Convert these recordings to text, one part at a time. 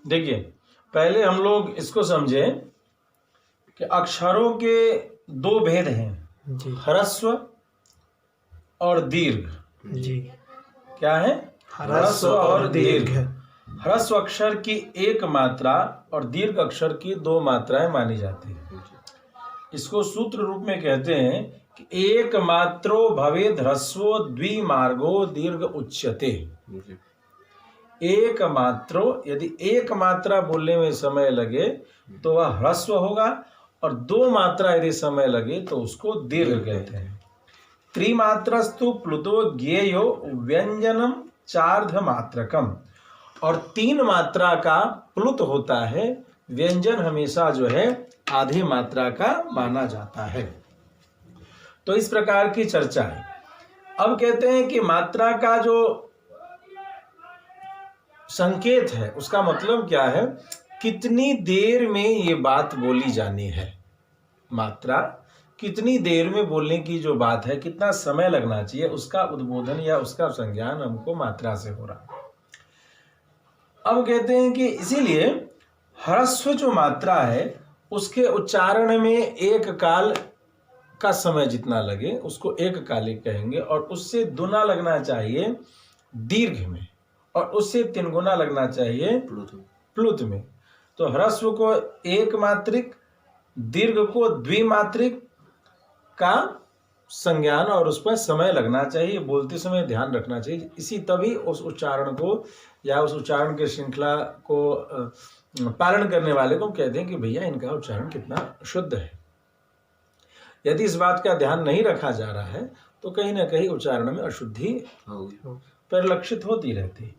देखिए, पहले हम लोग इसको समझे कि अक्षरों के दो भेद हैं जी ह्रस्व और दीर्घ। जी। क्या है? ह्रस्व और दीर्घ। ह्रस्व अक्षर की एक मात्रा और दीर्घ अक्षर की दो मात्राएं मानी जाती है। इसको सूत्र रूप में कहते हैं कि एक मात्रो भवेद ह्रस्वो द्विमार्गो दीर्घ उच्यते। एक मात्रो, यदि एक मात्रा बोलने में समय लगे तो वह ह्रस्व होगा, और दो मात्रा यदि समय लगे तो उसको दीर्घ कहते हैं। त्रिमात्रस्तु प्लुतो ज्ञेयो व्यंजनम चार्ध मात्रकम। और तीन मात्रा का प्लुत होता है, व्यंजन हमेशा जो है आधी मात्रा का माना जाता है। तो इस प्रकार की चर्चा है। अब कहते हैं कि मात्रा का जो संकेत है उसका मतलब क्या है, कितनी देर में ये बात बोली जानी है। मात्रा कितनी देर में बोलने की जो बात है, कितना समय लगना चाहिए, उसका उद्बोधन या उसका संज्ञान हमको मात्रा से हो रहा। अब कहते हैं कि इसीलिए ह्रस्व जो मात्रा है उसके उच्चारण में एक काल का समय जितना लगे उसको एक कालिक कहेंगे, और उससे दुना लगना चाहिए दीर्घ में, और उससे तीन गुना लगना चाहिए प्लुत में। तो ह्रस्व को एक मात्रिक, दीर्घ को द्विमात्रिक का संज्ञान और उस पर समय लगना चाहिए, बोलते समय ध्यान रखना चाहिए। इसी तभी उस उच्चारण को या उस उच्चारण के श्रृंखला को पालन करने वाले को कहते हैं कि भैया इनका उच्चारण कितना शुद्ध है। यदि इस बात का ध्यान नहीं रखा जा रहा है तो कहीं ना कहीं उच्चारण में अशुद्धि परिलक्षित होती रहती।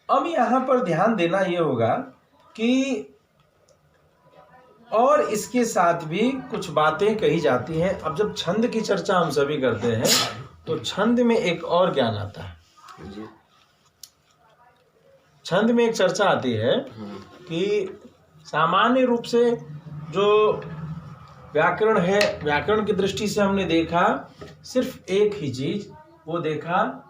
अब यहाँ पर ध्यान देना ये होगा कि और इसके साथ भी कुछ बातें कही जाती हैं। अब जब छंद की चर्चा हम सभी करते हैं तो छंद में एक और ज्ञान आता है। छंद में एक चर्चा आती है कि सामान्य रूप से जो व्याकरण है, व्याकरण की दृष्टि से हमने देखा सिर्फ एक ही चीज, वो देखा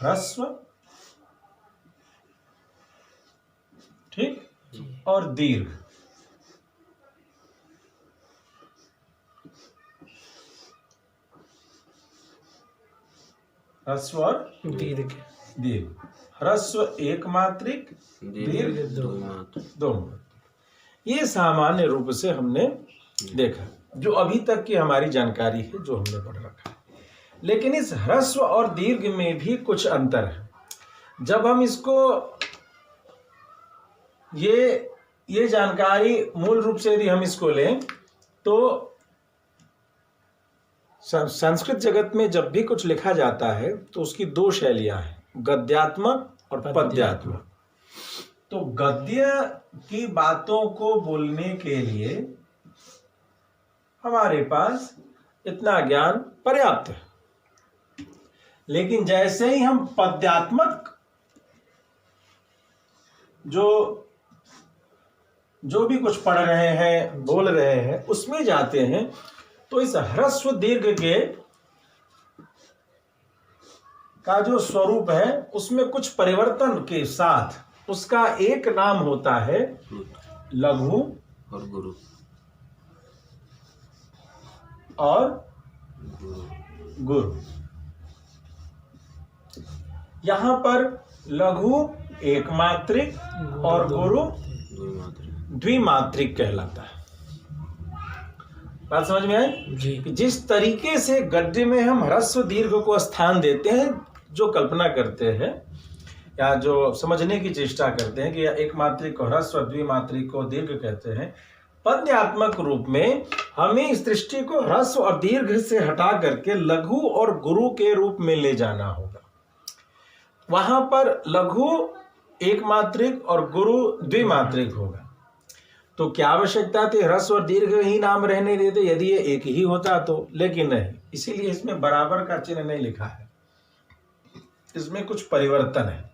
ह्रस्व, ठीक, और दीर्घ। ह्रस्व और दीर्घ। दीर्घ। ह्रस्व एक मात्रिक, दीर्घ दो। ये सामान्य रूप से हमने देखा, जो अभी तक की हमारी जानकारी है, जो हमने पढ़ रखा है। लेकिन इस ह्रस्व और दीर्घ में भी कुछ अंतर है। जब हम इसको ये जानकारी मूल रूप से यदि हम इसको लें तो संस्कृत जगत में जब भी कुछ लिखा जाता है तो उसकी दो शैलियां हैं, गद्यात्मक और पद्यात्मक। तो गद्य की बातों को बोलने के लिए हमारे पास इतना ज्ञान पर्याप्त है। लेकिन जैसे ही हम पद्यात्मक जो भी कुछ पढ़ रहे हैं, बोल रहे हैं, उसमें जाते हैं तो इस ह्रस्व दीर्घ के का जो स्वरूप है उसमें कुछ परिवर्तन के साथ उसका एक नाम होता है लघु और गुरु और गुरु। यहां पर लघु एक मात्रिक और गुरु द्विमात्रिक कहलाता है। बात समझ में आई जी। कि जिस तरीके से गद्य में हम ह्रस्व दीर्घ को स्थान देते हैं, जो कल्पना करते हैं या जो समझने की चेष्टा करते हैं कि एक मात्रिक को ह्रस्व, द्विमात्रिक को दीर्घ कहते हैं, पद्यात्मक रूप में हमें इस दृष्टि को ह्रस्व और दीर्घ से हटा करके लघु और गुरु के रूप में ले जाना होगा। वहां पर लघु एक मात्रिक और गुरु द्विमात्रिक होगा। तो क्या आवश्यकता थी ह्रस्व और दीर्घ ही नाम रहने देते यदि ये एक ही होता तो, लेकिन नहीं, इसीलिए इसमें बराबर का चिन्ह नहीं लिखा है, इसमें कुछ परिवर्तन है।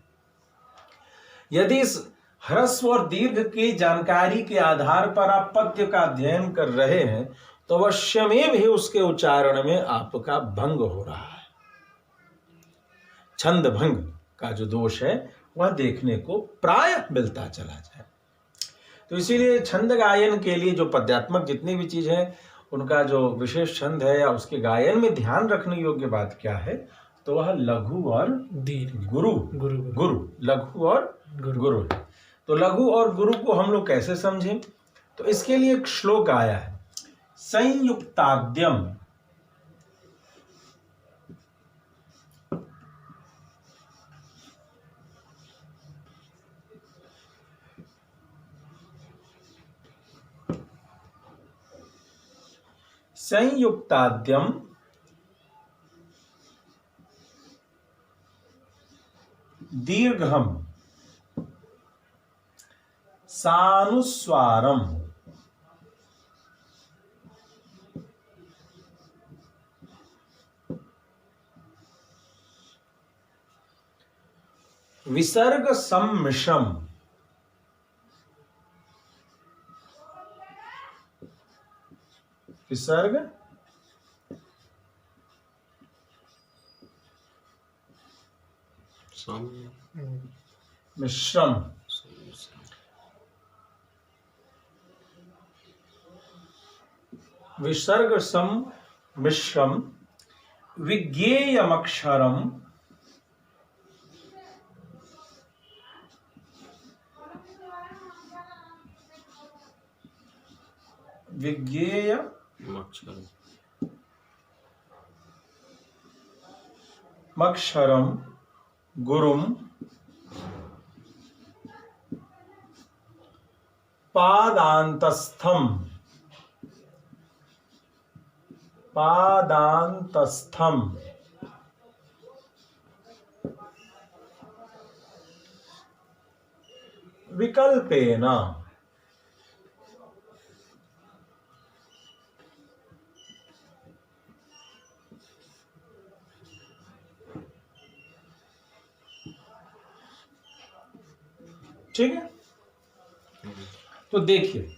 यदि इस ह्रस्व और दीर्घ की जानकारी के आधार पर आप पद्य का अध्ययन कर रहे हैं तो अवश्यमेव ही उसके उच्चारण में आपका भंग हो रहा है। छंद भंग का जो दोष है वह देखने को प्राय मिलता चला जाए। तो इसीलिए छंद गायन के लिए जो पद्यात्मक जितनी भी चीज है उनका जो विशेष छंद है या उसके गायन में ध्यान रखने योग्य बात क्या है, तो वह लघु और दीर्घ गुरु गुरु गुरु लघु और गुरु है। तो लघु और गुरु को हम लोग कैसे समझें, तो इसके लिए एक श्लोक आया है, संयुक्ताद्यम संयुक्ताद्यम दीर्घम सानुस्वारम विसर्ग सम्मिश्रम विसर्ग मिश्रम विसर्ग सम्मिश्रम विज्ञेयमक्षरम विज्ञेय मक्षरम गुरुम पादांतस्थम विकल्पेन ठीक है। तो देखिए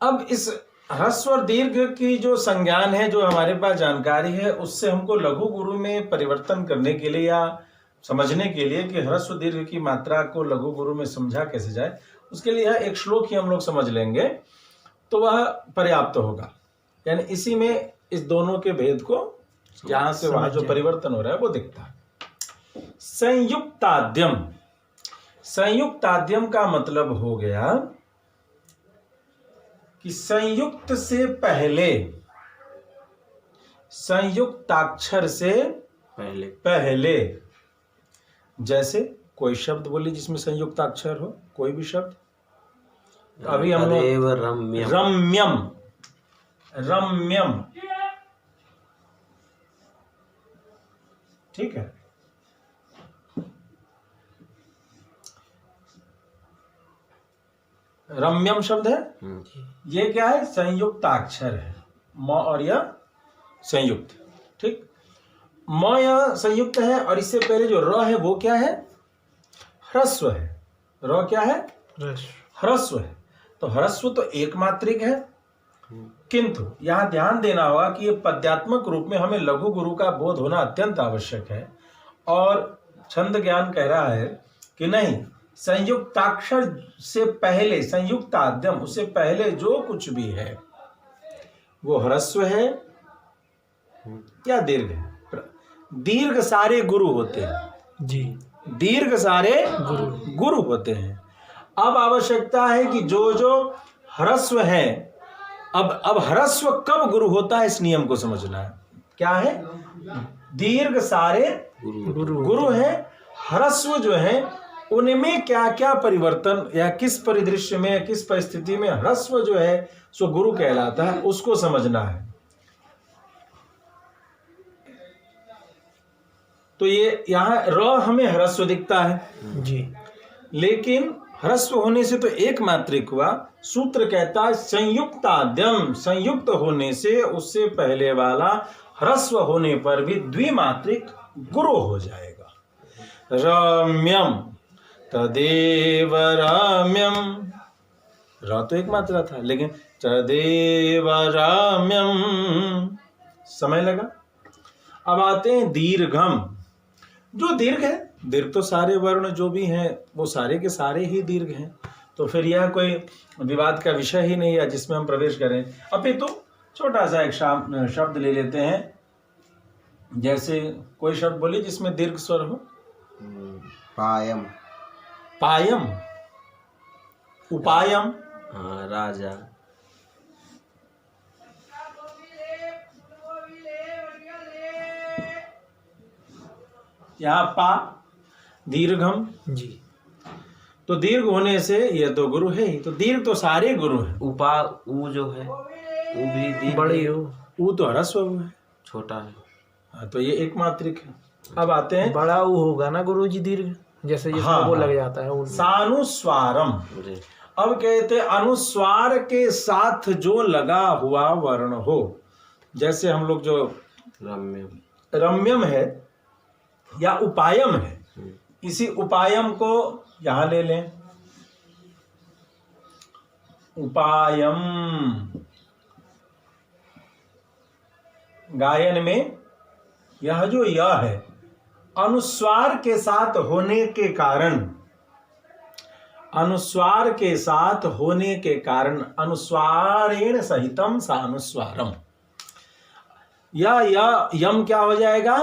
अब इस ह्रस्व और दीर्घ की जो संज्ञान है, जो हमारे पास जानकारी है, उससे हमको लघु गुरु में परिवर्तन करने के लिए या समझने के लिए कि ह्रस्व दीर्घ की मात्रा को लघु गुरु में समझा कैसे जाए, उसके लिए यह एक श्लोक ही हम लोग समझ लेंगे तो वह पर्याप्त होगा। यानी इसी में इस दोनों के भेद को जहां से वहां जो परिवर्तन हो रहा है वो दिखता है। संयुक्ताद्यम, संयुक्ताद्यम का मतलब हो गया कि संयुक्त से पहले, संयुक्ताक्षर से पहले जैसे कोई शब्द बोलिए जिसमें संयुक्ताक्षर हो, कोई भी शब्द। तो अभी हम लोग रम्यम, रम्यम, ठीक है। रम्यम शब्द है, ये क्या है, संयुक्ताक्षर है, म और यह संयुक्त, ठीक। म यह संयुक्त है और इससे पहले जो र है वो क्या है, ह्रस्व है। र क्या है, ह्रस्व है। तो ह्रस्व तो एक मात्रिक है, किंतु यहां ध्यान देना होगा कि ये पद्यात्मक रूप में हमें लघु गुरु का बोध होना अत्यंत आवश्यक है। और छंद ज्ञान कह रहा है कि नहीं, संयुक्ताक्षर से पहले, संयुक्ताद्यम, उससे पहले जो कुछ भी है वो ह्रस्व है या दीर्घ है। दीर्घ सारे गुरु होते हैं जी, दीर्घ सारे गुरु होते हैं। अब आवश्यकता है कि जो जो ह्रस्व है, अब ह्रस्व कब गुरु होता है इस नियम को समझना है। क्या है, दीर्घ सारे गुरु है, ह्रस्व जो है उनमें क्या क्या परिवर्तन या किस परिदृश्य में, किस परिस्थिति में ह्रस्व जो है सो गुरु कहलाता है, उसको समझना है। तो ये यहाँ र हमें ह्रस्व दिखता है जी, लेकिन ह्रस्व होने से तो एक मात्रिक हुआ। सूत्र कहता है संयुक्ताद्यम, संयुक्त होने से उससे पहले वाला ह्रस्व होने पर भी द्विमात्रिक गुरु हो जाएगा। रम्यम तदेव रम्यम, र तो एक मात्रा था लेकिन तदेव रम्यम समय लगा। अब आते हैं दीर्घम। जो दीर्घ है, दीर्घ तो सारे वर्ण जो भी हैं वो सारे के सारे ही दीर्घ हैं, तो फिर यह कोई विवाद का विषय ही नहीं है जिसमें हम प्रवेश करें। अपितु छोटा सा एक शब्द ले लेते हैं, जैसे कोई शब्द बोलिए जिसमें दीर्घ स्वर हो। पायम। पायम, उपायम, हाँ, राजा। यहाँ पा दीर्घम। जी। तो दीर्घ होने से यह तो गुरु है ही, तो दीर्घ तो सारे गुरु हैं। उपा ऊ जो है वो भी दीर्घ बड़ी है। हो, ऊ तो ह्रस्व है। छोटा है। हाँ, तो ये एक मात्रिक है। अब आते हैं बड़ा वो होगा ना गुरु जी दीर्घ, जैसे जिसमें हाँ, वो हाँ। लग जाता है उनमें। सानुस्वारम। जी। अब कहते हैं अनुस्वार के साथ जो लगा हुआ वर्ण हो, जैसे हम लोग जो रम्य। रम्यम है या उपायम है, इसी उपायम को यहां ले लें। उपायम गायन में यह जो यह है अनुस्वार के साथ होने के कारण, अनुस्वार के साथ होने के कारण अनुस्वारेण सहितम सा अनुस्वारम, या यम क्या हो जाएगा,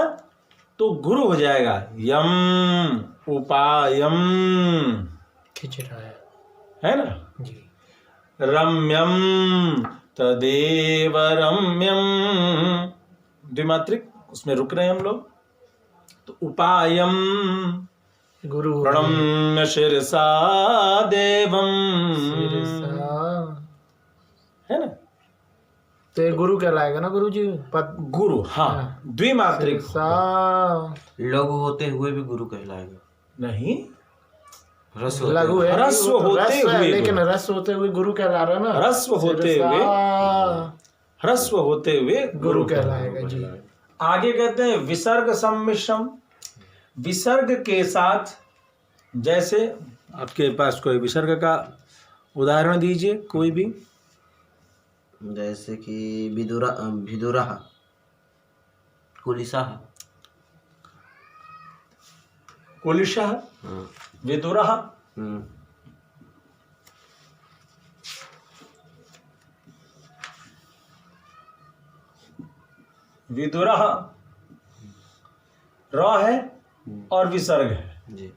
तो गुरु हो जाएगा। यम उपायम, खिंच रहा है ना। जी। रम्यम तदेव रम्यम, द्विमात्रिक, उसमें रुक रहे हैं हम लोग। तो उपायम गुरु हो प्रणम्य शिरसा देवम, शिरसा। है ना। तो ये गुरु कहलाएगा ना गुरु जी, पद। गुरु, हाँ, द्विमात्रिक शिरसा लघु होते हुए भी गुरु कहलाएगा। नहीं, ह्रस्व लघु है, ह्रस्व वो तो होते ह्रस्व है, हुए लेकिन ह्रस्व होते हुए गुरु कहला रहा है ना। ह्रस्व होते शिरसा हुए, ह्रस्व होते हुए गुरु कहलाएगा जी। आगे कहते हैं विसर्ग सम्मिश्रम। विसर्ग के साथ, जैसे आपके पास कोई विसर्ग का उदाहरण दीजिए कोई भी। जैसे कि विदुरः, कुलिसः। कुलिशः, हाँ। विदुरः, विदुरः, र है और विसर्ग है। जी।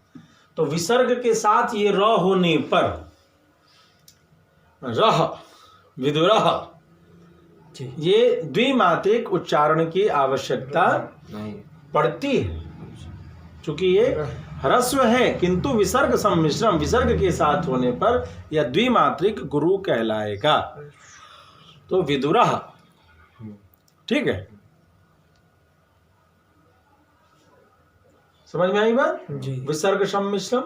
तो विसर्ग के साथ ये र होने पर रह, विदुरः, जी। ये द्विमात्रिक उच्चारण की आवश्यकता नहीं। पड़ती है, क्योंकि ये ह्रस्व है किंतु विसर्ग सम्मिश्रम, विसर्ग के साथ होने पर यह द्विमात्रिक गुरु कहलाएगा। तो विदुरः, ठीक है, समझ में आई बात। जी। विसर्ग सम्मिश्रम,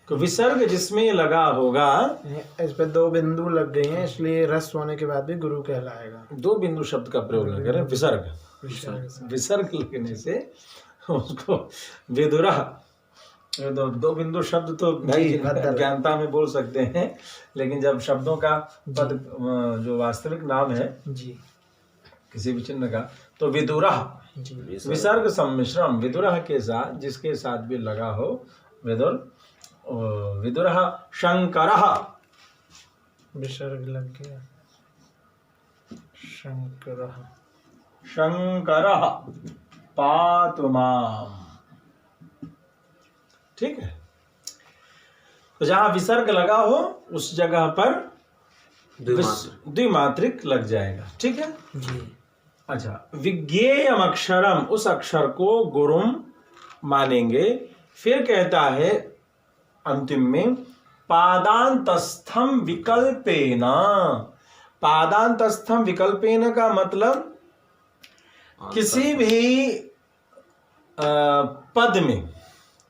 तो विसर्ग जिसमें लगा होगा, इस पे दो बिंदु लग गए हैं, इसलिए ह्रस्व होने के बाद भी गुरु कहलाएगा। दो बिंदु शब्द का प्रयोग न करें, विसर्ग, विसर्ग। विसर्ग लगने से उसको विदुरः, दो बिंदु शब्द तो भाई बदल। ज्ञानता में बोल सकते हैं, लेकिन जब शब्दों का पद जो वास्तविक नाम है जी। किसी भी चिन्ह का, तो विदुरः, जी। विसर्ग सम्मिश्रम, विदुरः के साथ, जिसके साथ भी लगा हो विदुर, विदुरः। शंकरः, विसर्ग लग गया। शंकरः, शंकरः पातु माम्, ठीक है। तो जहां विसर्ग लगा हो उस जगह पर द्विमात्रिक लग जाएगा, ठीक है जी। अच्छा, विज्ञेयम अक्षरम, उस अक्षर को गुरुम मानेंगे। फिर कहता है अंतिम में पादांतस्थम विकल्पेन। पादांतस्थम विकल्पेन का मतलब किसी भी पद में,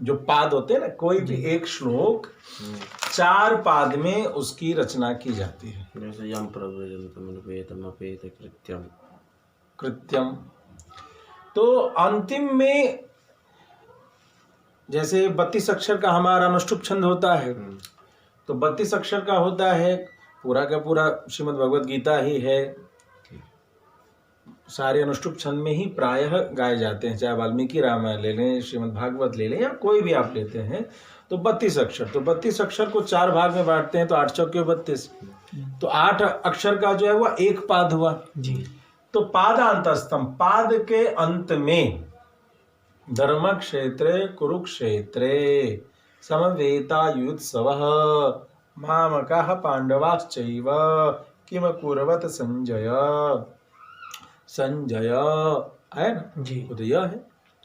जो पाद होते हैं ना, कोई भी एक श्लोक 4 पाद में उसकी रचना की जाती है। जैसे यम प्रव्रजन्तमनुपेतमपेत कृत्यम। कृत्यम, तो अंतिम में जैसे 32 अक्षर का हमारा अनुष्टुप छंद होता है, तो 32 अक्षर का होता है, पूरा का पूरा श्रीमद् भगवद गीता ही है, सारे अनुष्टुप छंद में ही प्रायः गाए जाते हैं, चाहे वाल्मीकि रामायण ले लें, श्रीमद् भागवत ले लें, या कोई भी आप लेते हैं। तो 32 अक्षर, तो 32 अक्षर को 4 भाग में बांटते हैं, तो 8 चौके 32, तो 8 अक्षर का जो है वह एक पाद हुआ जी। तो पादांतस्तम, पाद के अंत में, धर्म क्षेत्रे कुरुक्षेत्रे समवेतायुत्सवः मामकाः पांडवाश्चैव किम कुर्वत संजय, संजय है ना जी। वो तो यह है,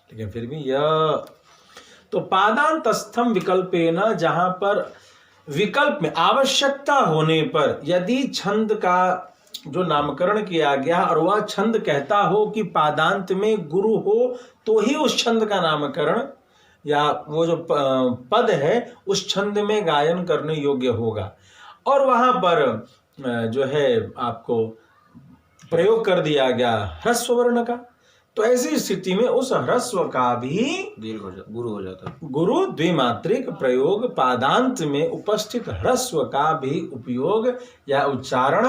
लेकिन फिर भी यह, तो पादांतस्थम विकल्पेन, जहां पर विकल्प में आवश्यकता होने पर यदि छंद का जो नामकरण किया गया और वह छंद कहता हो कि पादांत में गुरु हो, तो ही उस छंद का नामकरण या वो जो पद है उस छंद में गायन करने योग्य होगा। और वहां पर जो है आपको प्रयोग कर दिया गया ह्रस्व वर्ण का, तो ऐसी स्थिति में उस ह्रस्व का भी दीर्घ हो जाता, गुरु हो जाता है। गुरु द्विमात्रिक प्रयोग, पादांत में उपस्थित ह्रस्व का भी उपयोग या उच्चारण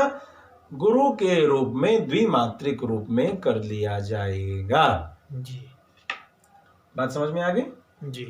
गुरु के रूप में द्विमात्रिक रूप में कर लिया जाएगा। जी। बात समझ में आ गई? जी।